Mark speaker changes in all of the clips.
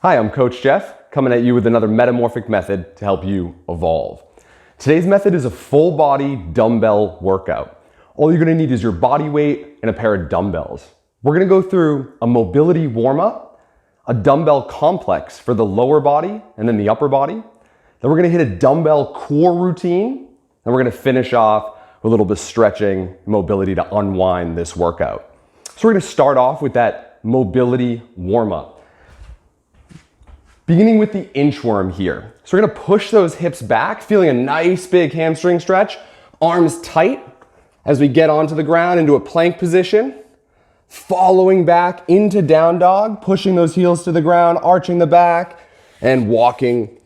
Speaker 1: Hi, I'm Coach Jeff, coming at you with another Metamorphic method to help you evolve. Today's method is a full body dumbbell workout. All you're gonna need is your body weight and a pair of dumbbells. We're gonna go through a mobility warm-up, a dumbbell complex for the lower body and then the upper body. Then we're gonna hit a dumbbell core routine, and we're gonna finish off with a little bit of stretching, mobility to unwind this workout. So we're gonna start off with that mobility warm-up. Beginning with the inchworm here. So we're gonna push those hips back, feeling a nice big hamstring stretch, arms tight as we get onto the ground into a plank position, following back into down dog, pushing those heels to the ground, arching the back, and walking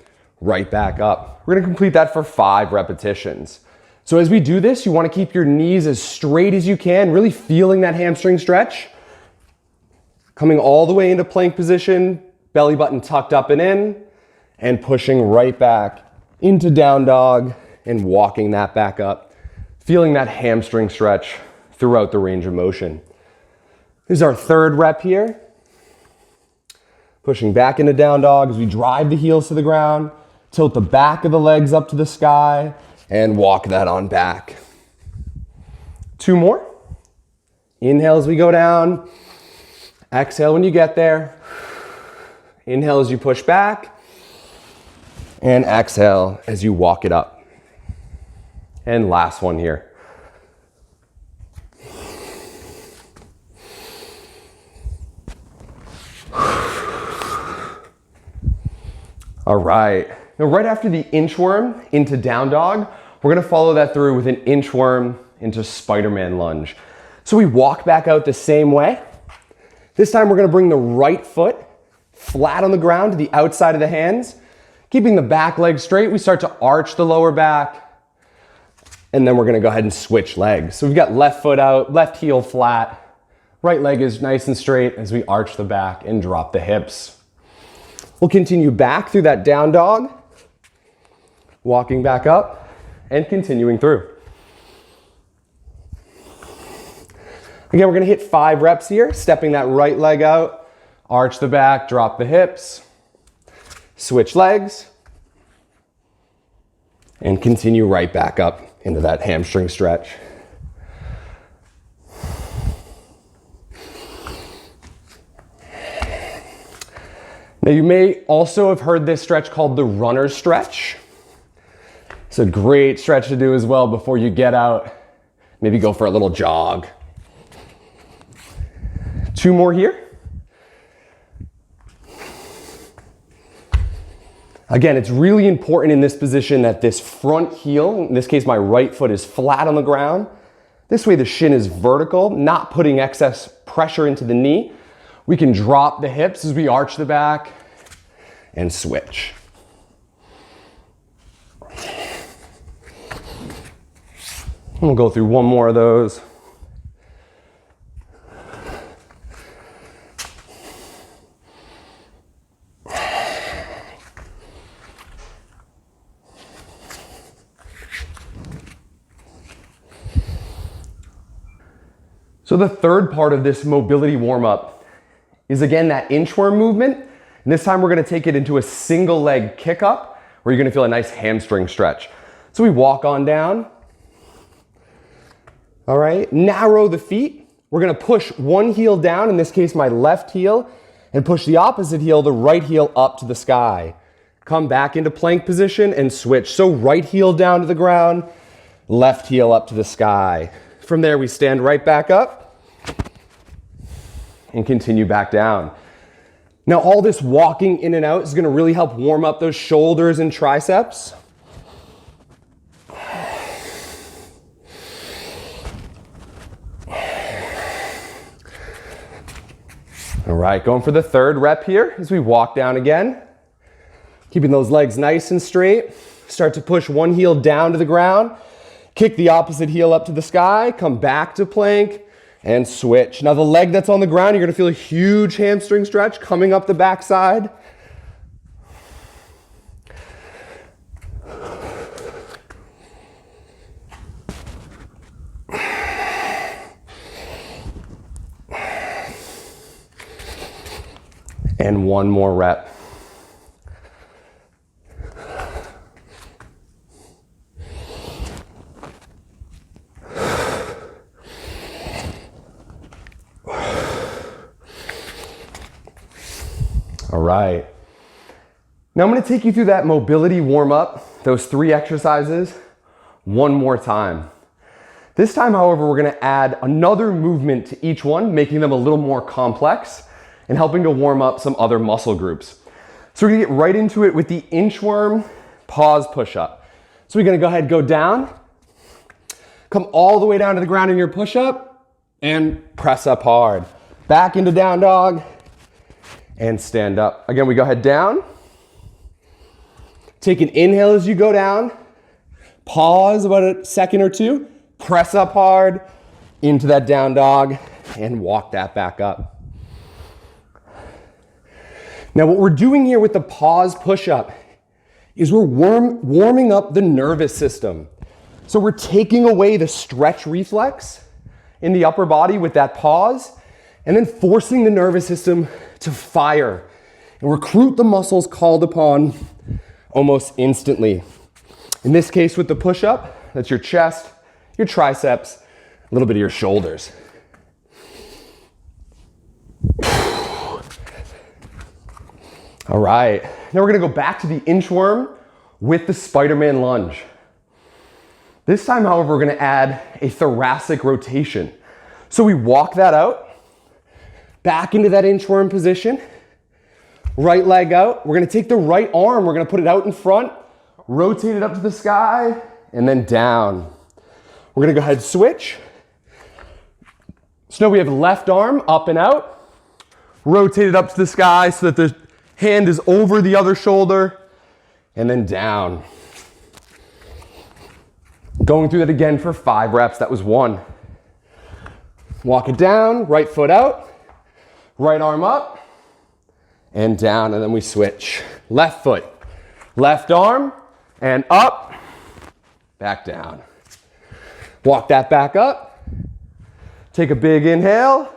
Speaker 1: right back up. We're gonna complete that for 5 repetitions. So as we do this, you wanna keep your knees as straight as you can, really feeling that hamstring stretch. Coming all the way into plank position, belly button tucked up and in, and pushing right back into down dog and walking that back up, feeling that hamstring stretch throughout the range of motion. This is our 3rd rep here. Pushing back into down dog as we drive the heels to the ground, tilt the back of the legs up to the sky, and walk that on back. 2 more. Inhale as we go down. Exhale when you get there. Inhale as you push back, and exhale as you walk it up. And last one here. All right, now right after the inchworm into down dog, we're gonna follow that through with an inchworm into Spider-Man Lunge. So we walk back out the same way. This time we're gonna bring the right foot flat on the ground to the outside of the hands. Keeping the back leg straight, we start to arch the lower back, and then we're gonna go ahead and switch legs. So we've got left foot out, left heel flat, right leg is nice and straight as we arch the back and drop the hips. We'll continue back through that down dog, walking back up and continuing through. Again, we're gonna hit 5 reps here, stepping that right leg out, arch the back, drop the hips, switch legs, and continue right back up into that hamstring stretch. Now you may also have heard this stretch called the runner stretch. It's a great stretch to do as well before you get out, maybe go for a little jog. 2 more here. Again, it's really important in this position that this front heel, in this case my right foot, is flat on the ground. This way the shin is vertical, not putting excess pressure into the knee. We can drop the hips as we arch the back and switch. We'll go through one more of those. So the 3rd part of this mobility warm-up is again that inchworm movement. And this time we're gonna take it into a single leg kick up where you're gonna feel a nice hamstring stretch. So we walk on down. All right, narrow the feet. We're gonna push one heel down, in this case my left heel, and push the opposite heel, the right heel, up to the sky. Come back into plank position and switch. So right heel down to the ground, left heel up to the sky. From there, we stand right back up and continue back down. Now, all this walking in and out is gonna really help warm up those shoulders and triceps. All right, going for the 3rd rep here as we walk down again. Keeping those legs nice and straight. Start to push one heel down to the ground. Kick the opposite heel up to the sky, come back to plank, and switch. Now the leg that's on the ground, you're gonna feel a huge hamstring stretch coming up the backside. And one more rep. All right. Now I'm going to take you through that mobility warm-up, those 3 exercises, one more time. This time, however, we're going to add another movement to each one, making them a little more complex and helping to warm up some other muscle groups. So we're going to get right into it with the Inchworm Pause Push-Up. So we're going to go ahead, go down, come all the way down to the ground in your push-up, and press up hard. Back into down dog, and stand up. Again, we go ahead down. Take an inhale as you go down. Pause about a second or two. Press up hard into that down dog and walk that back up. Now what we're doing here with the pause push-up is we're warming up the nervous system. So we're taking away the stretch reflex in the upper body with that pause and then forcing the nervous system to fire and recruit the muscles called upon almost instantly. In this case with the push-up, that's your chest, your triceps, a little bit of your shoulders. All right, now we're gonna go back to the inchworm with the Spider-Man Lunge. This time, however, we're gonna add a thoracic rotation. So we walk that out, back into that inchworm position, right leg out. We're gonna take the right arm, we're gonna put it out in front, rotate it up to the sky, and then down. We're gonna go ahead and switch. So now we have left arm up and out, rotate it up to the sky so that the hand is over the other shoulder, and then down. Going through that again for 5 reps, that was 1. Walk it down, right foot out, right arm up, and down, and then we switch. Left foot, left arm, and up, back down. Walk that back up, take a big inhale,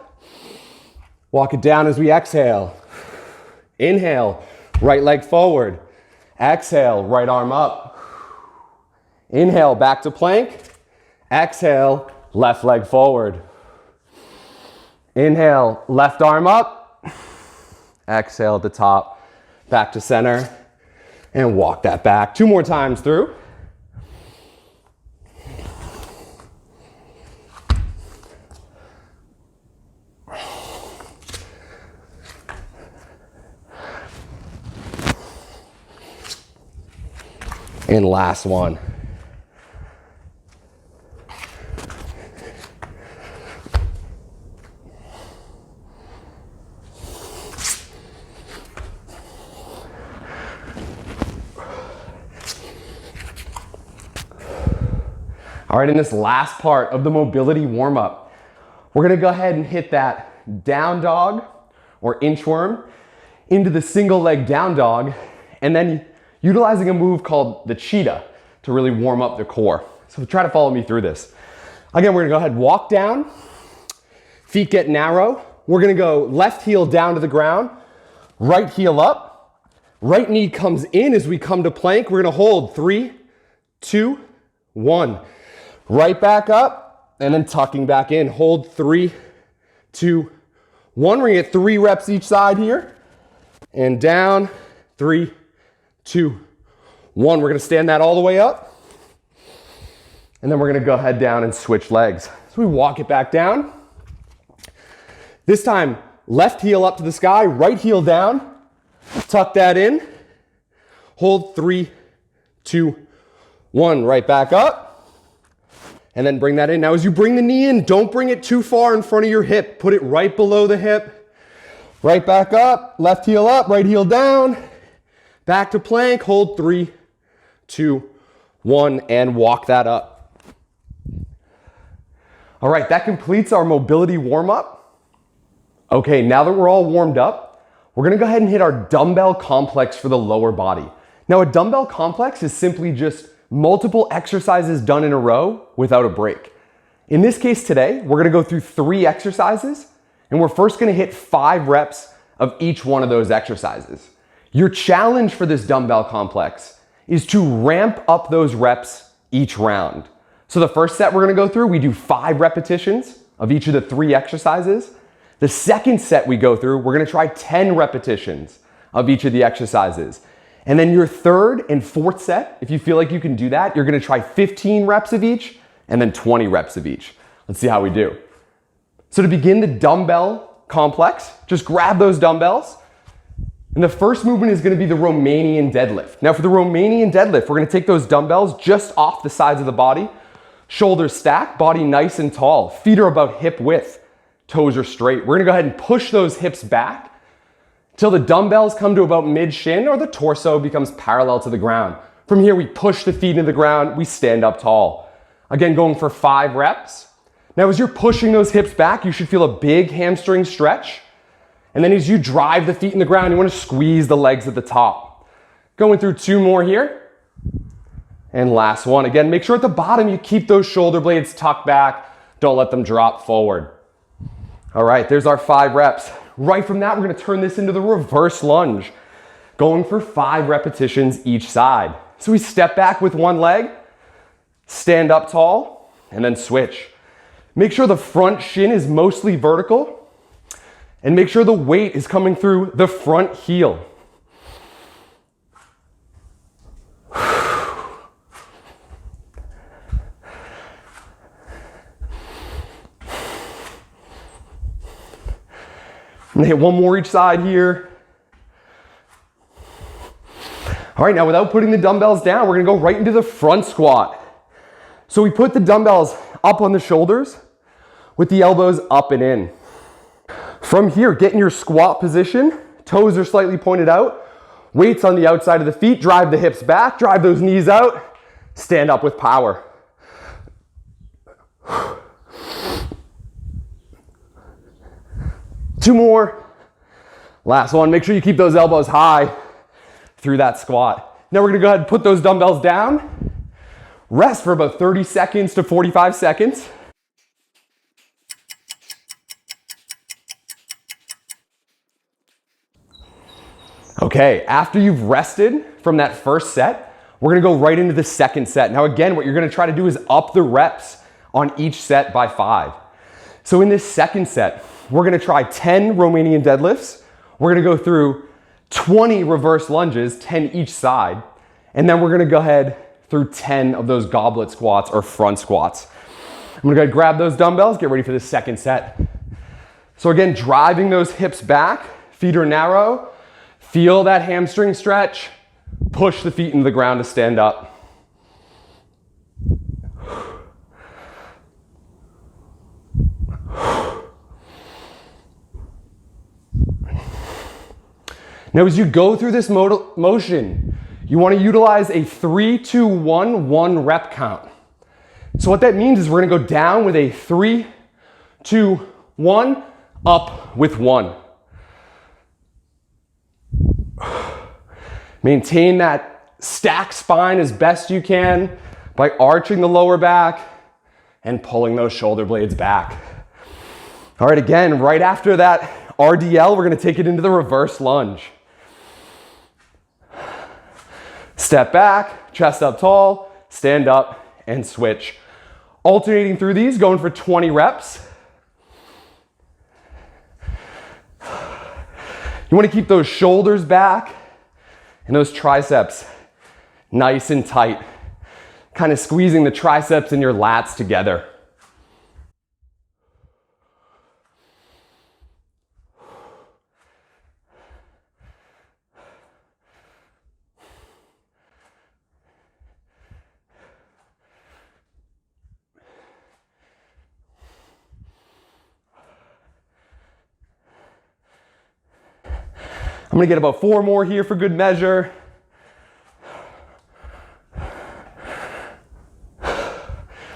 Speaker 1: walk it down as we exhale. Inhale, right leg forward. Exhale, right arm up. Inhale, back to plank. Exhale, left leg forward. Inhale, left arm up. Exhale at the top, back to center, and walk that back. 2 more times through. And last one. All right, in this last part of the mobility warm-up, we're gonna go ahead and hit that down dog or inchworm into the single leg down dog, and then utilizing a move called the Cheetah to really warm up the core. So try to follow me through this. Again, we're gonna go ahead and walk down, feet get narrow. We're gonna go left heel down to the ground, right heel up, right knee comes in as we come to plank. We're gonna hold 3, 2, 1. Right back up, and then tucking back in. Hold 3, 2, 1. We're gonna get 3 reps each side here. And down, 3, 2, 1. We're gonna stand that all the way up. And then we're gonna go ahead down and switch legs. So we walk it back down. This time, left heel up to the sky, right heel down. Tuck that in. Hold 3, 2, 1. Right back up. And then bring that in. Now as you bring the knee in, don't bring it too far in front of your hip. Put it right below the hip. Right back up, left heel up, right heel down. Back to plank, hold 3, 2, 1, and walk that up. All right, that completes our mobility warm-up. Okay, now that we're all warmed up, we're gonna go ahead and hit our dumbbell complex for the lower body. Now a dumbbell complex is simply just multiple exercises done in a row without a break. In this case today, we're gonna go through 3 exercises, and we're first gonna hit 5 reps of each one of those exercises. Your challenge for this dumbbell complex is to ramp up those reps each round. So the first set we're gonna go through, we do 5 repetitions of each of the 3 exercises. The second set we go through, we're gonna try 10 repetitions of each of the exercises. And then your third and fourth set, if you feel like you can do that, you're gonna try 15 reps of each and then 20 reps of each. Let's see how we do. So to begin the dumbbell complex, just grab those dumbbells. And the first movement is gonna be the Romanian deadlift. Now for the Romanian deadlift, we're gonna take those dumbbells just off the sides of the body, shoulders stacked, body nice and tall, feet are about hip width, toes are straight. We're gonna go ahead and push those hips back till the dumbbells come to about mid-shin or the torso becomes parallel to the ground. From here, we push the feet into the ground, we stand up tall. Again, going for 5 reps. Now, as you're pushing those hips back, you should feel a big hamstring stretch. And then as you drive the feet in the ground, you wanna squeeze the legs at the top. Going through 2 more here. And last one. Again, make sure at the bottom you keep those shoulder blades tucked back. Don't let them drop forward. All right, there's our 5 reps. Right from that, we're gonna turn this into the reverse lunge, going for 5 repetitions each side. So we step back with one leg, stand up tall, and then switch. Make sure the front shin is mostly vertical, and make sure the weight is coming through the front heel. I'm gonna hit 1 more each side here. All right, now without putting the dumbbells down, we're gonna go right into the front squat. So we put the dumbbells up on the shoulders with the elbows up and in. From here, get in your squat position. Toes are slightly pointed out. Weights on the outside of the feet. Drive the hips back, drive those knees out. Stand up with power. 2 more. Last one. Make sure you keep those elbows high through that squat. Now we're gonna go ahead and put those dumbbells down. Rest for about 30 seconds to 45 seconds. Okay, after you've rested from that first set, we're gonna go right into the second set. Now again, what you're gonna try to do is up the reps on each set by 5. So in this second set, we're gonna try 10 Romanian deadlifts. We're gonna go through 20 reverse lunges, 10 each side. And then we're gonna go ahead through 10 of those goblet squats or front squats. I'm gonna go ahead and grab those dumbbells, get ready for the second set. So again, driving those hips back, feet are narrow. Feel that hamstring stretch. Push the feet into the ground to stand up. Now, as you go through this motion, you want to utilize a 3-2-1-1 rep count. So what that means is we're going to go down with a 3, 2, 1, up with 1. Maintain that stacked spine as best you can by arching the lower back and pulling those shoulder blades back. All right, again, right after that RDL, we're gonna take it into the reverse lunge. Step back, chest up tall, stand up, and switch. Alternating through these, going for 20 reps. You wanna keep those shoulders back and those triceps nice and tight. Kind of squeezing the triceps and your lats together. I'm gonna get about 4 more here for good measure.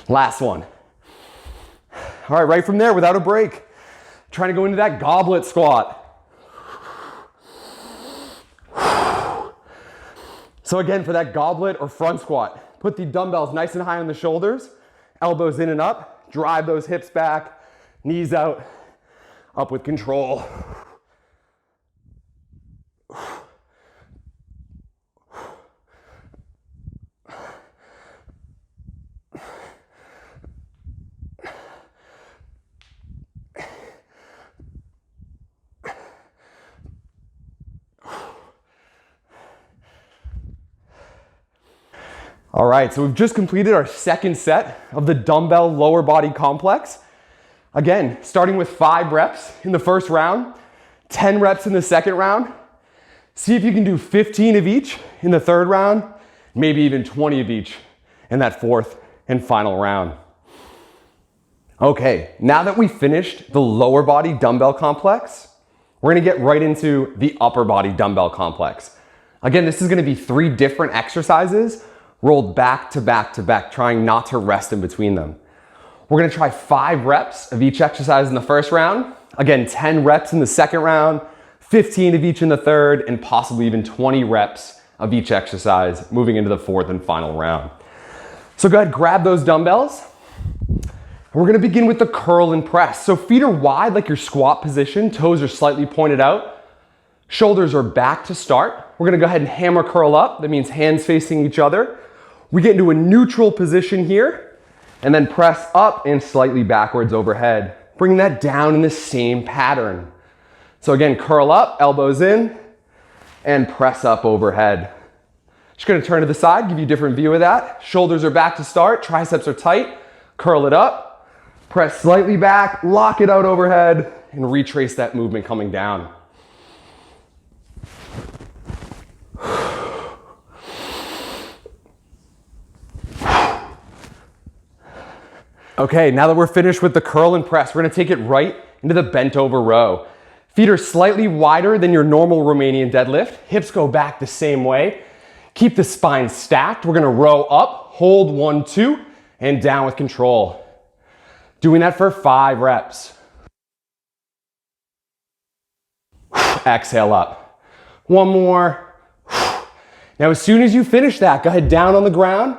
Speaker 1: Last one. All right, right from there, without a break, trying to go into that goblet squat. So again, for that goblet or front squat, put the dumbbells nice and high on the shoulders, elbows in and up, drive those hips back, knees out, up with control. All right, so we've just completed our second set of the dumbbell lower body complex. Again, starting with 5 reps in the first round, 10 reps in the second round. See if you can do 15 of each in the third round, maybe even 20 of each in that fourth and final round. Okay, now that we finished the lower body dumbbell complex, we're gonna get right into the upper body dumbbell complex. Again, this is gonna be 3 different exercises rolled back to back to back, trying not to rest in between them. We're gonna try 5 reps of each exercise in the first round. Again, 10 reps in the second round, 15 of each in the third, and possibly even 20 reps of each exercise moving into the fourth and final round. So go ahead, grab those dumbbells. We're gonna begin with the curl and press. So feet are wide like your squat position, toes are slightly pointed out, shoulders are back to start. We're gonna go ahead and hammer curl up. That means hands facing each other. We get into a neutral position here and then press up and slightly backwards overhead. Bring that down in the same pattern. So again, curl up, elbows in, and press up overhead. Just gonna turn to the side, give you a different view of that. Shoulders are back to start, triceps are tight, curl it up, press slightly back, lock it out overhead, and retrace that movement coming down. Okay, now that we're finished with the curl and press, we're gonna take it right into the bent over row. Feet are slightly wider than your normal Romanian deadlift. Hips go back the same way. Keep the spine stacked. We're gonna row up, hold 1, 2, and down with control. Doing that for 5 reps. Exhale up. 1 more. Now, as soon as you finish that, go ahead down on the ground,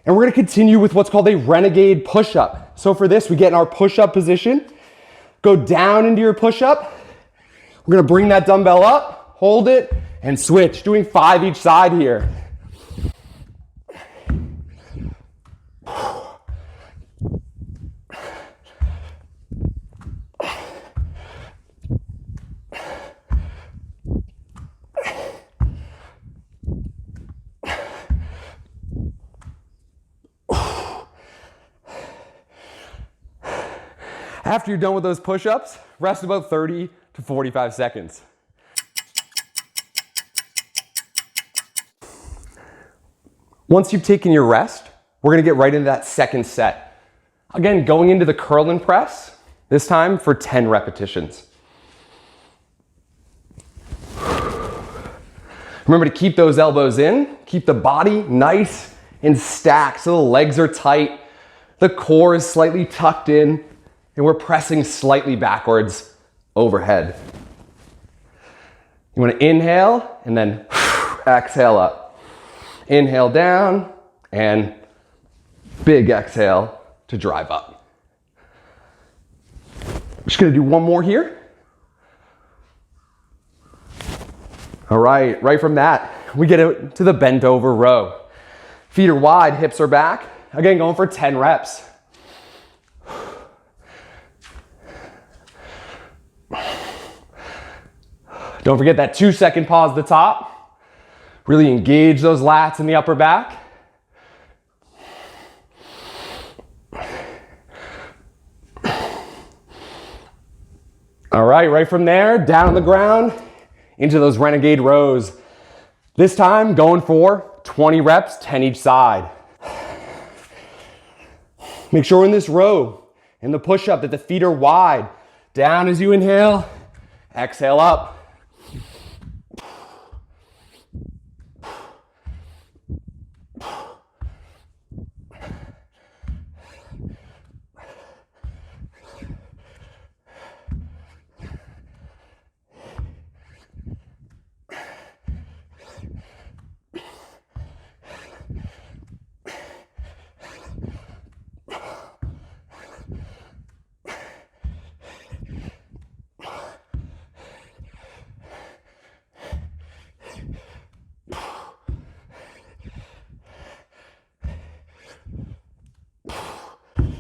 Speaker 1: and we're gonna continue with what's called a Renegade Push-Up. So for this, we get in our push-up position, go down into your push-up. We're gonna bring that dumbbell up, hold it, and switch, doing 5 each side here. After you're done with those push-ups, rest about 30 to 45 seconds. Once you've taken your rest, we're gonna get right into that second set. Again, going into the curl and press, this time for 10 repetitions. Remember to keep those elbows in, keep the body nice and stacked so the legs are tight, the core is slightly tucked in, and we're pressing slightly backwards overhead. You wanna inhale and then exhale up. Inhale down and big exhale to drive up. I'm just gonna do 1 more here. All right, right from that, we get to the bent over row. Feet are wide, hips are back. Again, going for 10 reps. Don't forget that 2-second pause at the top. Really engage those lats in the upper back. All right, right from there, down on the ground, into those renegade rows. This time, going for 20 reps, 10 each side. Make sure in this row, in the push-up, that the feet are wide. Down as you inhale, exhale up.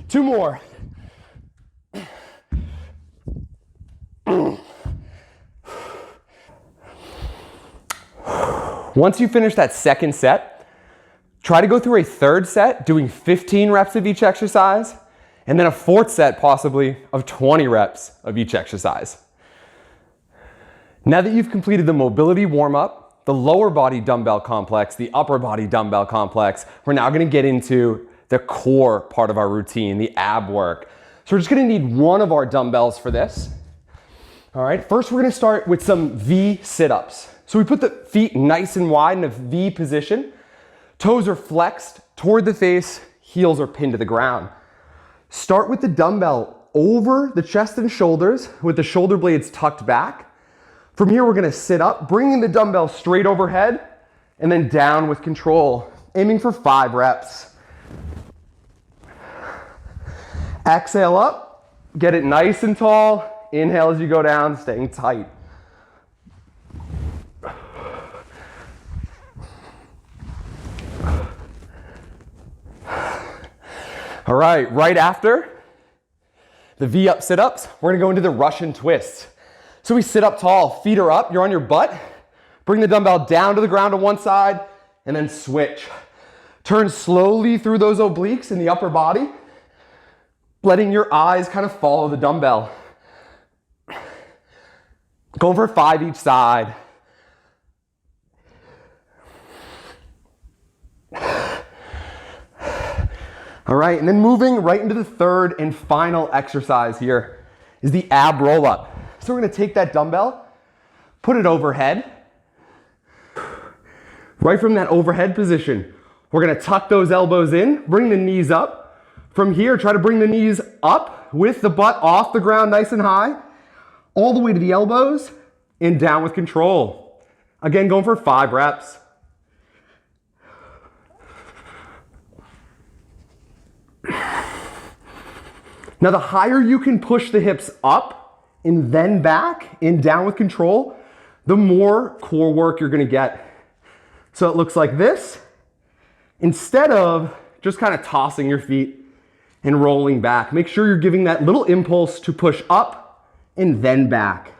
Speaker 1: Two more. Once you finish that second set, Try to go through a third set, doing 15 reps of each exercise, and then a fourth set possibly of 20 reps of each exercise. Now that you've completed the mobility warm-up, the lower body dumbbell complex, the upper body dumbbell complex, we're now gonna get into the core part of our routine, the ab work. So we're just gonna need one of our dumbbells for this. All right, first we're gonna start with some V sit-ups. So we put the feet nice and wide in a V position. Toes are flexed toward the face, heels are pinned to the ground. Start with the dumbbell over the chest and shoulders with the shoulder blades tucked back. From here, we're gonna sit up, bringing the dumbbell straight overhead and then down with control, aiming for 5 reps. Exhale up, get it nice and tall. Inhale as you go down, staying tight. All right, right after the V-up sit-ups, we're gonna go into the Russian twist. So we sit up tall, feet are up, you're on your butt. Bring the dumbbell down to the ground on one side and then switch. Turn slowly through those obliques in the upper body, letting your eyes kind of follow the dumbbell. Going for 5 each side. All right, and then moving right into the third and final exercise here is the ab roll-up. So we're gonna take that dumbbell, put it overhead. Right from that overhead position, we're gonna tuck those elbows in, bring the knees up. From here, try to bring the knees up with the butt off the ground nice and high, all the way to the elbows and down with control. Again, going for 5 reps. Now, the higher you can push the hips up and then back and down with control, the more core work you're gonna get. So it looks like this, instead of just kind of tossing your feet and rolling back. Make sure you're giving that little impulse to push up and then back.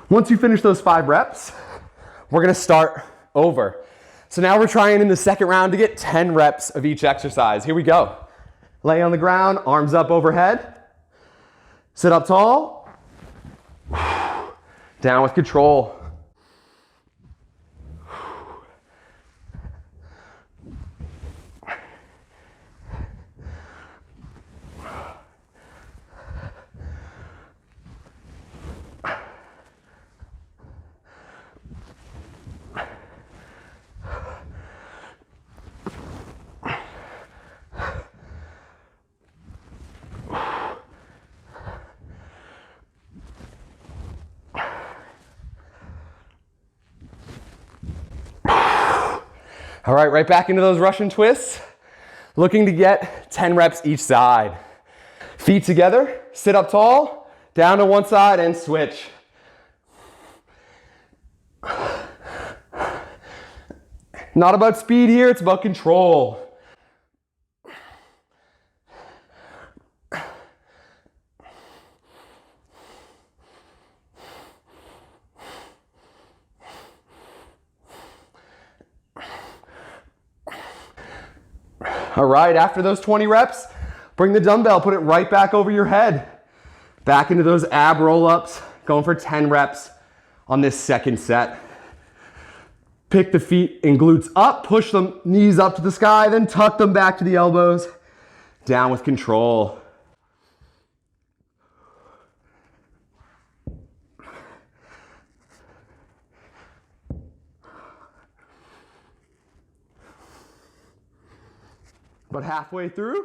Speaker 1: Once you finish those 5 reps, we're gonna start over. So now we're trying in the second round to get 10 reps of each exercise. Here we go. Lay on the ground, arms up overhead. Sit up tall. Down with control. All right, right back into those Russian twists. Looking to get 10 reps each side. Feet together, sit up tall, down to one side and switch. Not about speed here, it's about control. All right, after those 20 reps, bring the dumbbell, put it right back over your head. Back into those ab roll-ups, going for 10 reps on this second set. Pick the feet and glutes up, push the knees up to the sky, then tuck them back to the elbows. Down with control. About halfway through.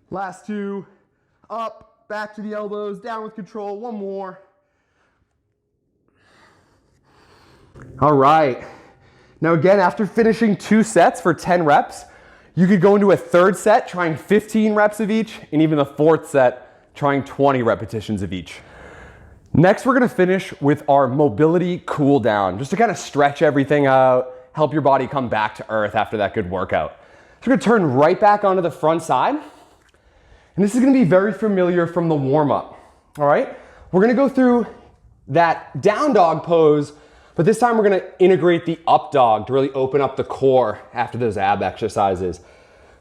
Speaker 1: Last 2, up, back to the elbows, down with control, 1 more. All right. Now again, after finishing 2 sets for 10 reps, you could go into a third set trying 15 reps of each, and even the fourth set trying 20 repetitions of each. Next, we're gonna finish with our mobility cool down, just to kind of stretch everything out, help your body come back to earth after that good workout. So we're gonna turn right back onto the front side. And this is gonna be very familiar from the warm-up. All right, we're gonna go through that down dog pose, but this time we're gonna integrate the up dog to really open up the core after those ab exercises.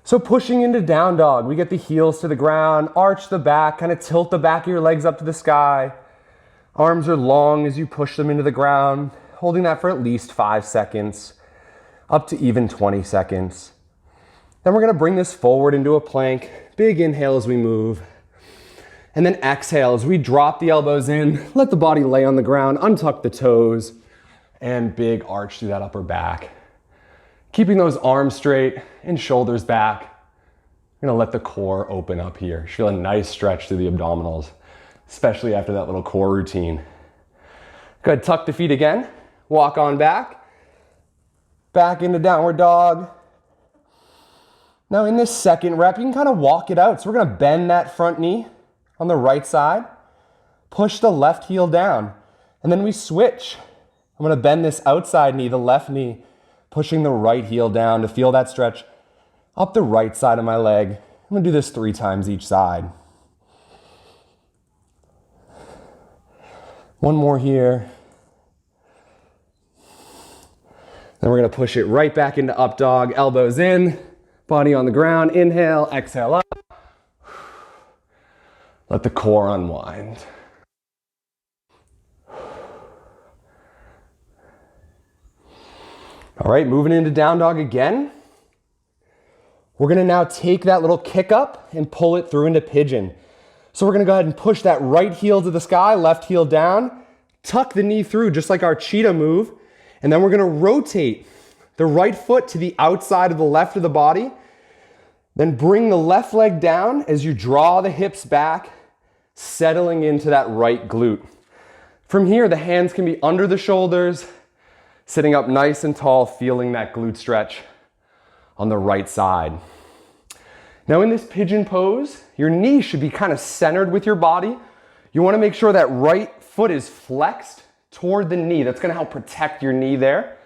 Speaker 1: So pushing into down dog, we get the heels to the ground, arch the back, kind of tilt the back of your legs up to the sky. Arms are long as you push them into the ground, holding that for at least 5 seconds, up to even 20 seconds. Then we're gonna bring this forward into a plank. Big inhale as we move. And then exhale as we drop the elbows in, let the body lay on the ground, untuck the toes, and big arch through that upper back. Keeping those arms straight and shoulders back. We're gonna let the core open up here. You feel a nice stretch through the abdominals, especially after that little core routine. Good, tuck the feet again. Walk on back. Back into downward dog. Now in this second rep, you can kind of walk it out. So we're gonna bend that front knee on the right side, push the left heel down, and then we switch. I'm gonna bend this outside knee, the left knee, pushing the right heel down to feel that stretch up the right side of my leg. I'm gonna do this 3 times each side. One more here. Then we're gonna push it right back into up dog, elbows in, body on the ground, inhale, exhale up. Let the core unwind. All right, moving into down dog again. We're gonna now take that little kick up and pull it through into pigeon. So we're gonna go ahead and push that right heel to the sky, left heel down, tuck the knee through just like our cheetah move, and then we're gonna rotate the right foot to the outside of the left of the body, then bring the left leg down as you draw the hips back, settling into that right glute. From here, the hands can be under the shoulders, sitting up nice and tall, feeling that glute stretch on the right side. Now in this pigeon pose, your knee should be kind of centered with your body. You want to make sure that right foot is flexed toward the knee. That's going to help protect your knee there.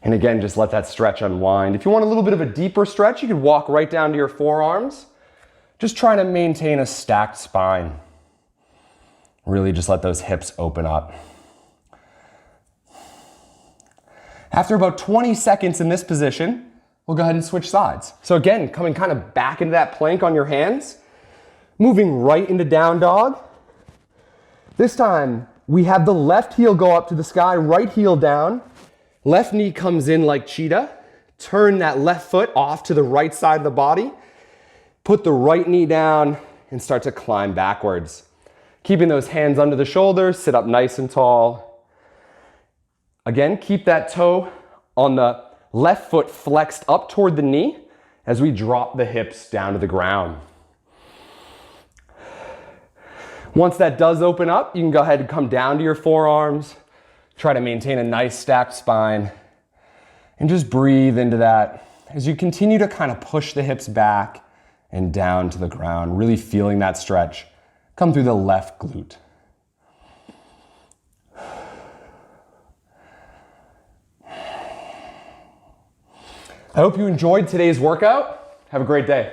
Speaker 1: And again, just let that stretch unwind. If you want a little bit of a deeper stretch, you could walk right down to your forearms. Just trying to maintain a stacked spine. Really just let those hips open up. After about 20 seconds in this position, we'll go ahead and switch sides. So again, coming kind of back into that plank on your hands, moving right into down dog. This time, we have the left heel go up to the sky, right heel down. Left knee comes in like cheetah. Turn that left foot off to the right side of the body. Put the right knee down and start to climb backwards. Keeping those hands under the shoulders, sit up nice and tall. Again, keep that toe on the left foot flexed up toward the knee as we drop the hips down to the ground. Once that does open up, you can go ahead and come down to your forearms. Try to maintain a nice stacked spine and just breathe into that as you continue to kind of push the hips back and down to the ground, really feeling that stretch come through the left glute. I hope you enjoyed today's workout. Have a great day.